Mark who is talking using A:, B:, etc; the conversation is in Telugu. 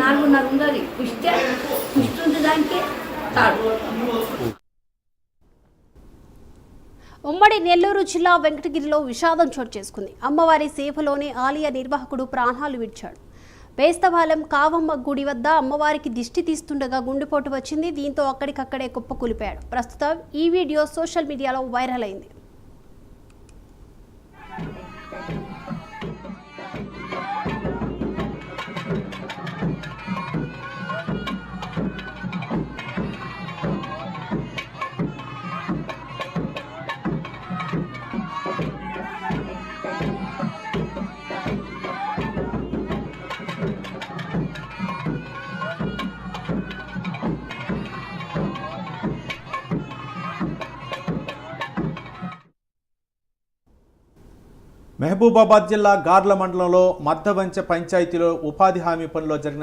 A: 4:30 ఉండాలి. పుష్టి ఉంది దానికి తాడు.
B: ఉమ్మడి నెల్లూరు జిల్లా వెంకటగిరిలో విషాదం చోటు చేసుకుంది. అమ్మవారి సేవలోనే ఆలయ నిర్వాహకుడు ప్రాణాలు విడిచాడు. బేస్తవాలం కావమ్మ గుడి వద్ద అమ్మవారికి దిష్టి తీస్తుండగా గుండెపోటు వచ్చింది. దీంతో అక్కడికక్కడే కుప్పకూలిపోయాడు. ప్రస్తుతం ఈ వీడియో సోషల్ మీడియాలో వైరల్ అయింది.
C: మహబూబాబాద్ జిల్లా గార్ల మండలంలో మద్దవంచ పంచాయతీలో ఉపాధి హామీ పనిలో జరిగిన